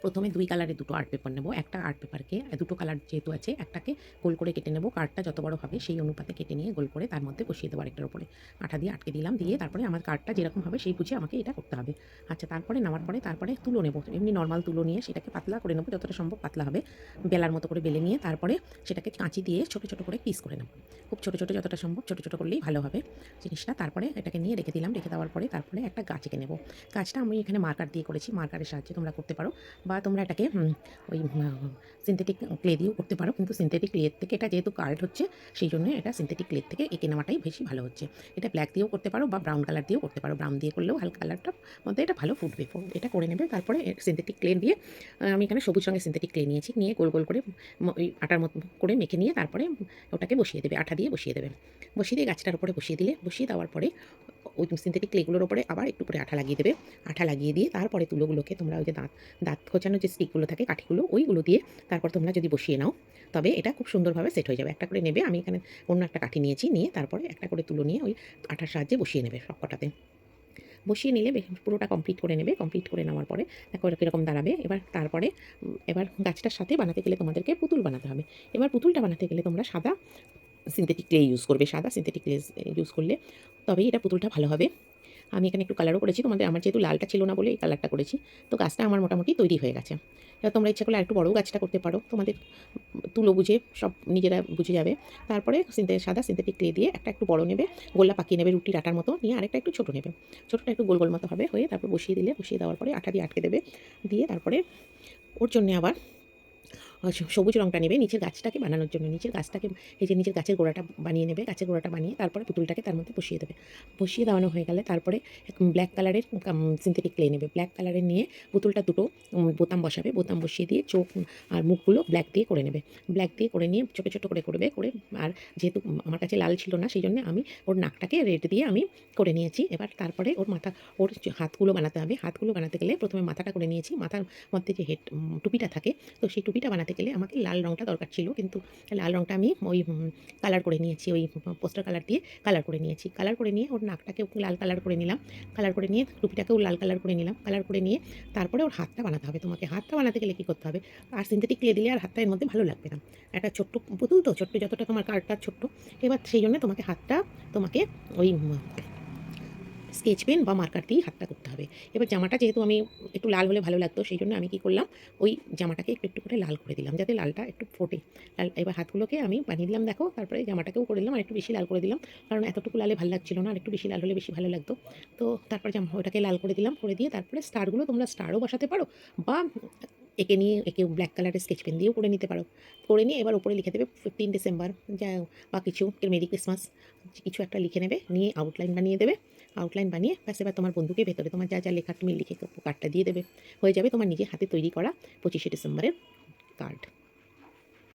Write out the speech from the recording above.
প্রথমে 2 কালারের দুটো আর্ট পেপার নেব। একটা আর্ট পেপারকে দুটো কালার যেহেতু আছে, একটাকে গোল করে কেটে নেব। কার্ডটা যত বড় হবে সেই অনুপাতে কেটে নিয়ে গোল করে তার মধ্যে বসিয়ে দেবো আরেকটার উপরে। আঠা দিয়ে আটকে দিলাম, দিয়ে তারপরে আমার কার্ডটা যেরকম হবে সেই বুঝে আমাকে এটা করতে হবে। আচ্ছা, তারপরে নেওয়ার পরে তারপরে তুলো নেব। এমনি নরমাল তুলো নিয়ে সেটাকে পাতলা করে নেব, যতটা সম্ভব পাতলা হবে। বেলার মতো করে বেলে নিয়ে তারপরে সেটাকে কাঁচি দিয়ে ছোট, ছোট করে পিস করে নেব। খুব ছোট, ছোট যতটা সম্ভব ছোট, ছোট করলেই ভালো হবে জিনিসটা। তারপরে এটাকে নিয়ে রেখে দিলাম। রেখে দেওয়ার পরে তারপরে একটা গাছ এঁকে নেব। গাছটা আমি এখানে মার্কার দিয়ে করেছি। মার্কারের সাহায্যে তোমরা করতে পারো, বা তোমরা এটাকে ওই সিনথেটিক ক্লে দিয়েও করতে পারো। কিন্তু সিনথেটিক ক্লের থেকে এটা যেহেতু কার্ড হচ্ছে, সেই জন্য এটা সিনথেটিক ক্লের থেকে এঁকে নেওয়াটাই বেশি ভালো হচ্ছে। এটা ব্ল্যাক দিয়েও করতে পারো বা ব্রাউন কালার দিয়েও করতে পারো। ব্রাউন দিয়ে করলেও হালকা কালারটার মধ্যে এটা ভালো ফুটবে। এটা করে নেবে। তারপরে সিনথেটিক ক্লে দিয়ে আমি এখানে সবুজ রঙের সিনথেটিক ক্লে নিয়েছি। নিয়ে গোল গোল করে ওই আটার মতো করে মেখে নিয়ে তারপরে ওটাকে বসিয়ে দেবে, আঠা দিয়ে বসিয়ে দেবে। বসিয়ে দিয়ে গাছটার উপরে বসিয়ে দিলে, বসিয়ে দেওয়ার পরে ওই সিনথেটিক ক্লেগুলোর উপরে আবার একটু করে আঠা লাগিয়ে দেবে। আঠা লাগিয়ে দিয়ে তারপরে তুলোগুলোকে তোমরা ওই যে দাঁত দাঁত খোঁচানোর যে স্টিকগুলো থাকে, কাঠিগুলো, ওইগুলো দিয়ে তারপর তোমরা যদি বসিয়ে নাও, তবে এটা খুব সুন্দরভাবে সেট হয়ে যাবে। একটা করে নেবে, আমি এখানে অন্য একটা কাঠি নিয়েছি, নিয়ে তারপরে একটা করে তুলো নিয়ে ওই আঠার সাহায্যে বসিয়ে নেবে সবকটাতে। বসিয়ে নিলে পুরোটা কমপ্লিট করে নেবে। কমপ্লিট করে নেওয়ার পরে দেখো কীরকম দাঁড়াবে। এবার তারপরে এবার গাছটার সাথে বানাতে গেলে তোমাদেরকে পুতুল বানাতে হবে। এবার পুতুলটা বানাতে গেলে তোমরা সাদা সিনথেটিক ক্লে ইউজ করবে। সাদা সিনথেটিক ক্লে ইউজ করলে তবেই এটা পুতুলটা ভালো হবে। আমি এখানে একটু কালারও করেছি তোমাদের, আমার যেহেতু লালটা ছিল না বলে এই কালারটা করেছি। তো গাছটা আমার মোটামুটি তৈরি হয়ে গেছে। এবার তোমরা ইচ্ছা করলে আরেকটু বড়ও গাছটা করতে পারো, তোমাদের তুলো বুঝে সব নিজেরা বুঝে যাবে। তারপরে সাদা সিনথেটিক ক্লে দিয়ে একটা একটু বড় নেবে, গোল্লা পাকিয়ে নেবে রুটির আটার মতো, নিয়ে আরেকটা একটু ছোটো নেবে। ছোটোটা একটু গোল গোল মতো হবে, হয়ে তারপর বসিয়ে দিলে, বসিয়ে দেওয়ার পরে আঠা দিয়ে আটকে দেবে। দিয়ে তারপরে ওর জন্যে আবার সবুজ রঙটা নেবে নিচের গাছটাকে বানানোর জন্য। নিচের গাছটাকে এই যে নিচের গাছের গোড়াটা বানিয়ে নেবে। গাছের গোড়াটা বানিয়ে তারপরে পুতুলটাকে তার মধ্যে বসিয়ে দেবে। বসিয়ে দেওয়ানো হয়ে গেলে তারপরে ব্ল্যাক কালারের সিনথেটিক ক্লে নেবে। ব্ল্যাক কালারের নিয়ে পুতুলটা দুটো বোতাম বসাবে। বোতাম বসিয়ে দিয়ে চোখ আর মুখগুলো ব্ল্যাক দিয়ে করে নেবে। ব্ল্যাক দিয়ে করে নিয়ে ছোটো ছোটো করে করবে। করে আর যেহেতু আমার কাছে লাল ছিল না, সেই জন্য আমি ওর নাকটাকে রেড দিয়ে আমি করে নিয়েছি। এবার তারপরে ওর মাথা, ওর হাতগুলো বানাতে হবে। হাতগুলো বানাতে গেলে প্রথমে মাথাটা করে নিয়েছি। মাথার মধ্যে যে টুপিটা থাকে, তো সেই টুপিটা বানাতে গেলে আমাকে লাল রঙটা দরকার ছিল, কিন্তু লাল রঙটা আমি ওই কালার করে নিয়েছি, ওই পোস্টার কালার দিয়ে কালার করে নিয়েছি। কালার করে নিয়ে ওর নাকটাকেও লাল কালার করে নিলাম। কালার করে নিয়ে টুপিটাকেও লাল কালার করে নিলাম। কালার করে নিয়ে তারপরে ওর হাতটা বানাতে হবে। তোমাকে হাতটা বানাতে গেলে কী করতে হবে, আর সিনথেটিক ক্লে দিলে আর হাতটা এর মধ্যে ভালো লাগবে না। একটা ছোট্ট পুতুল তো, ছোট্ট যতটা তোমার কার্ডটা ছোট্ট, এবার সেই জন্য তোমাকে হাতটা তোমাকে ওই স্কেচ পেন বা মার্কার দিয়েই হাতটা করতে হবে। এবার জামাটা যেহেতু আমি একটু লাল হলে ভালো লাগতো, সেই জন্য আমি কী করলাম, ওই জামাটাকে একটু একটু করে লাল করে দিলাম, যাতে লালটা একটু ফোটে। এবার হাতগুলোকে আমি বানিয়ে দিলাম দেখো। তারপরে জামাটাকেও করে দিলাম, আর একটু বেশি লাল করে দিলাম, কারণ এতটুকু লালে ভালো লাগছিল না, আর একটু বেশি লাল হলে বেশি ভালো লাগতো। তো তারপরে ওটাকে লাল করে দিলাম। করে দিয়ে তারপরে স্টারগুলো তোমরা স্টারও বসাতে পারো, বা একে ব্ল্যাক কালারের স্কেচ পেন দিয়েও করে নিতে পারো। করে নিয়ে এবার উপরে লিখে দেবে 15 ডিসেম্বর যা, বা কিছু মেরি ক্রিসমাস কিছু একটা লিখে নেবে। নিয়ে আউটলাইন বানিয়ে দেবে। আউটলাইন বানিয়ে ব্যাস এবার তোমার বন্ধুকে ভেতরে তোমার যা যা লেখা তুমি লিখে কার্ডটা দিয়ে দেবে। হয়ে যাবে তোমার নিজের হাতে তৈরি করা 25শে ডিসেম্বরের কার্ড।